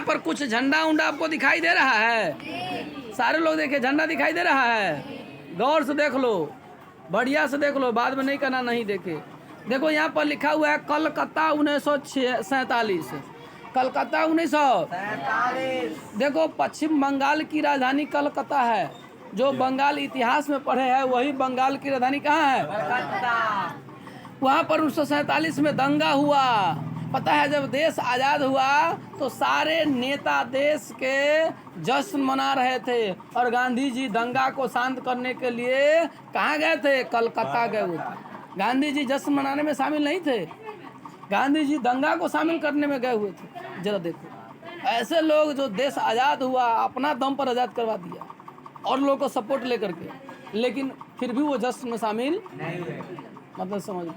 पर कुछ झंडा उंडा आपको दिखाई दे रहा है? सारे लोग देखे, झंडा दिखाई दे रहा है? गौर से देख लो, बढ़िया से देख लो, बाद में नहीं करना नहीं देखे। देखो यहाँ पर लिखा हुआ है कलकत्ता 1947। कलकत्ता 1947। देखो पश्चिम बंगाल की राजधानी कलकत्ता है। जो बंगाल इतिहास में पढ़े हैं वही बंगाल की राजधानी कहाँ है? कलकत्ता। वहाँ पर 1947 में दंगा हुआ। पता है जब देश आज़ाद हुआ तो सारे नेता देश के जश्न मना रहे थे और गांधी जी दंगा को शांत करने के लिए कहाँ गए थे? कलकत्ता गए हुए थे। गांधी जी जश्न मनाने में शामिल नहीं थे, गांधी जी दंगा को शामिल करने में गए हुए थे। जरा देखो ऐसे लोग जो देश आज़ाद हुआ अपना दम पर आज़ाद करवा दिया और लोगों को सपोर्ट लेकर के, लेकिन फिर भी वो जश्न में शामिल नहीं हुए। मतलब समझ लो।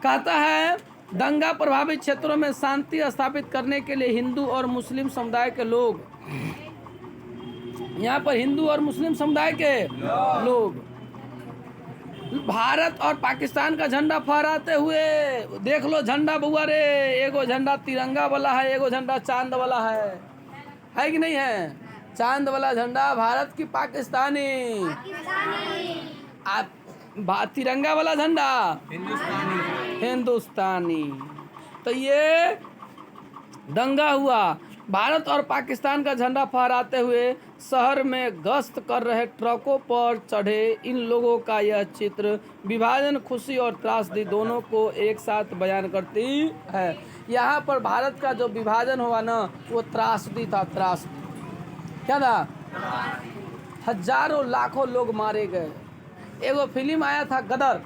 कहता है दंगा प्रभावित क्षेत्रों में शांति स्थापित करने के लिए हिंदू और मुस्लिम समुदाय के लोग, यहाँ पर हिंदू और मुस्लिम समुदाय के लोग भारत और पाकिस्तान का झंडा फहराते हुए, देख लो झंडा बउआ रे, एगो झंडा तिरंगा वाला है, एगो झंडा चांद वाला है कि नहीं है? चांद वाला झंडा भारत की पाकिस्तानी, तिरंगा वाला झंडा हिंदुस्तानी। तो ये दंगा हुआ। भारत और पाकिस्तान का झंडा फहराते हुए शहर में गश्त कर रहे ट्रकों पर चढ़े इन लोगों का यह चित्र विभाजन, खुशी और त्रासदी दोनों को एक साथ बयान करती है। यहाँ पर भारत का जो विभाजन हुआ ना वो त्रासदी था। त्रासदी क्या था? हजारों लाखों लोग मारे गए। एगो फिल्म आया था गदर,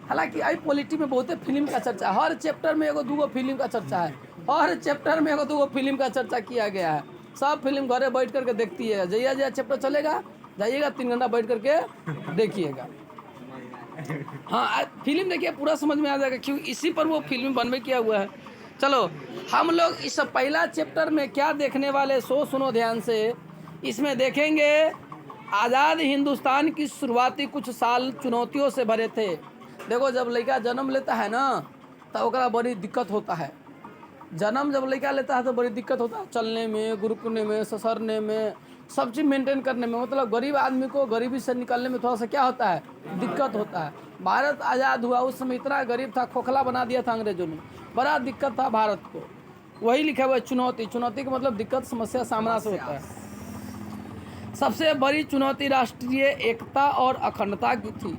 हालांकि आई पॉलिटी में बहुत फिल्म का चर्चा, हर चैप्टर में एगो दूगो फिल्म का चर्चा है, हर चैप्टर में एगो दूगो फिल्म का चर्चा किया गया है। सब फिल्म घरे बैठ करके देखती है, जैया जैया चैप्टर चलेगा जाइएगा 3 घंटा बैठ करके देखिएगा। हाँ फिल्म देखिए पूरा समझ में आ जाएगा, क्योंकि इसी पर वो फिल्म बनवे किया हुआ है। चलो हम लोग इस पहला चैप्टर में क्या देखने वाले सो सुनो ध्यान से। इसमें देखेंगे आज़ाद हिंदुस्तान की शुरुआती कुछ साल चुनौतियों से भरे थे। देखो जब लड़का जन्म लेता है ना तो ओकरा बड़ी दिक्कत होता है। जन्म जब लड़का लेता है तो बड़ी दिक्कत होता है, चलने में, गुरुकुने में, ससरने में, सब चीज़ मेंटेन करने में। मतलब गरीब आदमी को गरीबी से निकलने में थोड़ा सा क्या होता है? दिक्कत होता है। भारत आज़ाद हुआ उस समय इतना गरीब था, खोखला बना दिया था अंग्रेजों ने, बड़ा दिक्कत था भारत को। वही लिखा हुआ है चुनौती। चुनौती का मतलब दिक्कत, समस्या, सामना से होता है। सबसे बड़ी चुनौती राष्ट्रीय एकता और अखंडता की थी।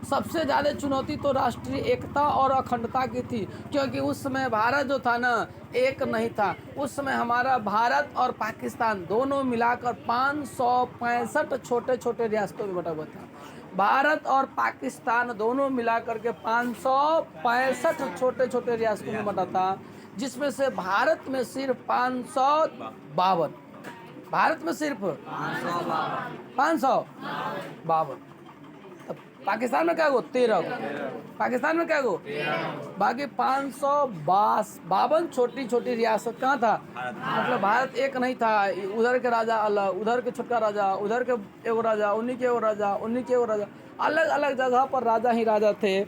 सबसे ज़्यादा चुनौती तो राष्ट्रीय एकता और अखंडता की थी, क्योंकि उस समय भारत जो था ना एक नहीं था। उस समय हमारा भारत और पाकिस्तान दोनों मिलाकर 565 छोटे छोटे रियासतों में बटा हुआ था। भारत और पाकिस्तान दोनों मिलाकर के 565 छोटे छोटे रियासतों में बटा था, जिसमें से भारत में सिर्फ 552, भारत में सिर्फ 552। पाकिस्तान में क्या गो? 13 गो। पाकिस्तान में क्या गो? बाकी 552 छोटी छोटी रियासत कहाँ था? मतलब भारत एक नहीं था। उधर के राजा अलग, उधर के छोटका राजा, उधर के एगो राजा, उन्हीं के एगो राजा, उन्हीं के एगो राजा, अलग अलग जगह पर राजा ही राजा थे।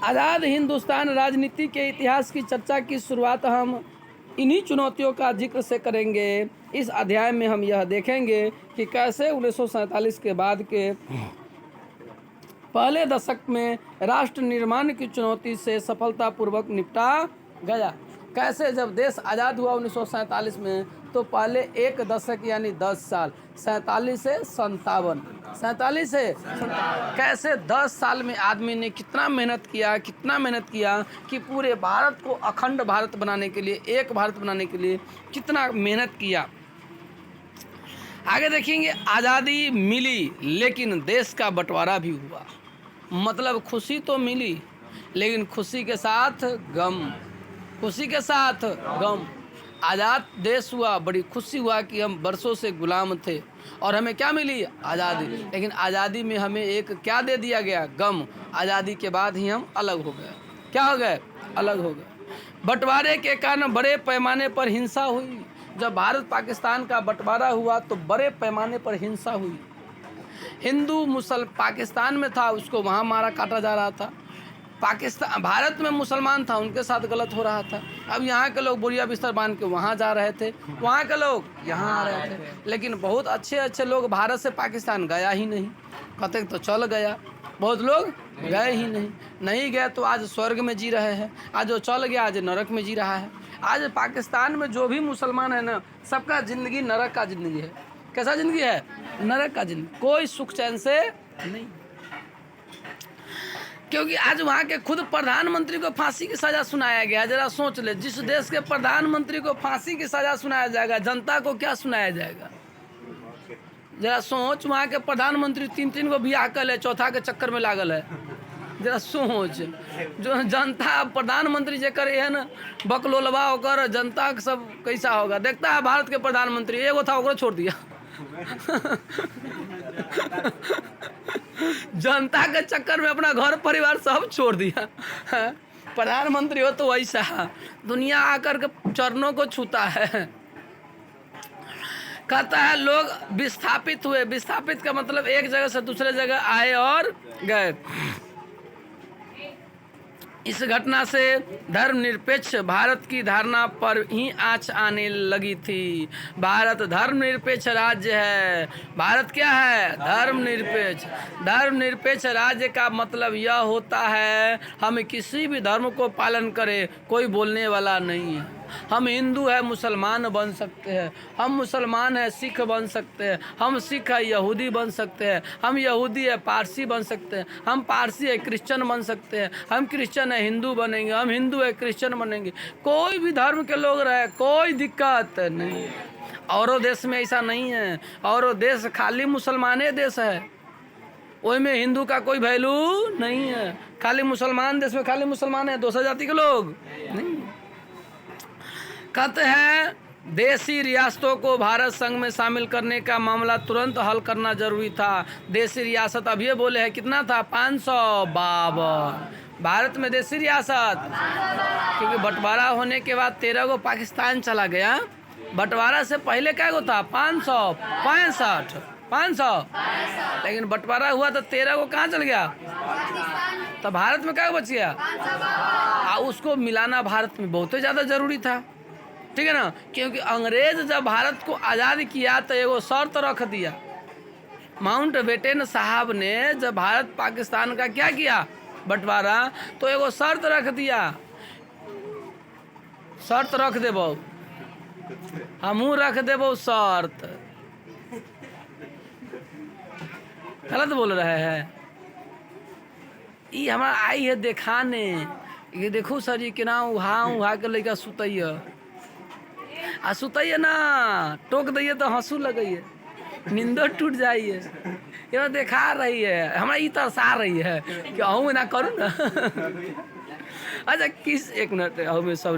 आज़ाद हिंदुस्तान राजनीति के इतिहास की चर्चा की शुरुआत हम इन्हीं चुनौतियों का जिक्र से करेंगे। इस अध्याय में हम यह देखेंगे कि कैसे 1947 के बाद के पहले दशक में राष्ट्र निर्माण की चुनौती से सफलतापूर्वक निपटा गया। कैसे जब देश आज़ाद हुआ 1947 में तो पहले एक दशक यानी 10 साल, 47 से 57, 47 से कैसे 10 साल में आदमी ने कितना मेहनत किया कि पूरे भारत को अखंड भारत बनाने के लिए, एक भारत बनाने के लिए कितना मेहनत किया। आगे देखेंगे आज़ादी मिली लेकिन देश का बंटवारा भी हुआ। मतलब खुशी तो मिली लेकिन खुशी के साथ गम, खुशी के साथ गम। आज़ाद देश हुआ, बड़ी खुशी हुआ कि हम बरसों से गुलाम थे और हमें क्या मिली? आज़ादी। लेकिन आज़ादी में हमें एक क्या दे दिया गया? गम। आज़ादी के बाद ही हम अलग हो गए। क्या हो गए? अलग हो गए। बंटवारे के कारण बड़े पैमाने पर हिंसा हुई। जब भारत पाकिस्तान का बंटवारा हुआ तो बड़े पैमाने पर हिंसा हुई। हिंदू मुसल पाकिस्तान में था, उसको वहाँ मारा काटा जा रहा था। पाकिस्तान भारत में मुसलमान था, उनके साथ गलत हो रहा था। अब यहाँ के लोग बोरिया बिस्तर बांध के वहाँ जा रहे थे, वहाँ के लोग यहाँ आ रहे थे, लेकिन बहुत अच्छे अच्छे लोग भारत से पाकिस्तान गया ही नहीं। कहते तो चल गया, बहुत लोग गए ही नहीं गए तो आज स्वर्ग में जी रहे हैं, आज वो चल गया आज नरक में जी रहा है। आज पाकिस्तान में जो भी मुसलमान है ना, सबका ज़िंदगी नरक का ज़िंदगी है। कैसा ज़िंदगी है? नरक का ज़िंदगी, कोई सुख चैन से नहीं। क्योंकि आज वहाँ के खुद प्रधानमंत्री को फांसी की सज़ा सुनाया गया। जरा सोच ले, जिस देश के प्रधानमंत्री को फांसी की सज़ा सुनाया जाएगा, जनता को क्या सुनाया जाएगा? जरा सोच, वहाँ के प्रधानमंत्री 3 को बियाह कर ले, चौथा के चक्कर में लागल है। जरा सोच, जो जनता प्रधानमंत्री जेकर एहन बकलोलवा होकर जनता के सब कैसा होगा। देखता है भारत के प्रधानमंत्री एगो था, ओकरो छोड़ दिया जनता के चक्कर में अपना घर परिवार सब छोड़ दिया। प्रधानमंत्री हो तो वैसा दुनिया आकर के चरणों को छूता है। कहता है लोग विस्थापित हुए। विस्थापित का मतलब एक जगह से दूसरे जगह आए और गए। इस घटना से धर्मनिरपेक्ष भारत की धारणा पर ही आँच आने लगी थी। भारत धर्मनिरपेक्ष राज्य है। भारत क्या है? धर्मनिरपेक्ष। धर्मनिरपेक्ष राज्य का मतलब यह होता है हम किसी भी धर्म को पालन करें, कोई बोलने वाला नहीं है। हम हिंदू है मुसलमान बन सकते हैं, हम मुसलमान है सिख बन सकते हैं, हम सिख है यहूदी बन सकते हैं, हम यहूदी है पारसी बन सकते हैं, हम पारसी है क्रिश्चियन बन सकते हैं, हम क्रिश्चियन है हिंदू बनेंगे, हम हिंदू है क्रिश्चियन बनेंगे। कोई भी धर्म के लोग रहे, कोई दिक्कत नहीं। औरों देश में ऐसा नहीं है। औरों देश खाली मुसलमाने देश है, वही में हिंदू का कोई वैल्यू नहीं है। खाली मुसलमान देश में खाली मुसलमान है, दूसरा जाति के लोग नहीं। कहते हैं देशी रियासतों को भारत संघ में शामिल करने का मामला तुरंत हल करना जरूरी था। देशी रियासत अब ये बोले हैं कितना था? 552। भारत में देशी रियासत, क्योंकि बंटवारा होने के बाद 13 को पाकिस्तान चला गया। बंटवारा से पहले क्या को था? 500। लेकिन बंटवारा हुआ तो 13 को कहाँ चल गया? तो भारत में क्या बच गया? उसको मिलाना भारत में बहुत ज़्यादा ज़रूरी था, ठीक है ना। क्योंकि अंग्रेज जब भारत को आज़ाद किया तो एगो शर्त रख दिया। माउंटबेटन साहब ने जब भारत पाकिस्तान का क्या किया? बंटवारा, तो एगो शर्त रख दिया। शर्त रख देबो, हमहू रख देबो शर्त। गलत बोल रहे हैं। ये हमारा आई है देखाने, ये देखो सर ये केना उहा के लड़का सुतैया आ सुतैया ना, टोक दैए तो हंसू लगैए, नींदो टूट जाइए। ये देखा रही है, हमारा ये तरसा रही है कि अहूँ ना करूँ ना। अच्छा किस, एक मिनट, अहूँ में सब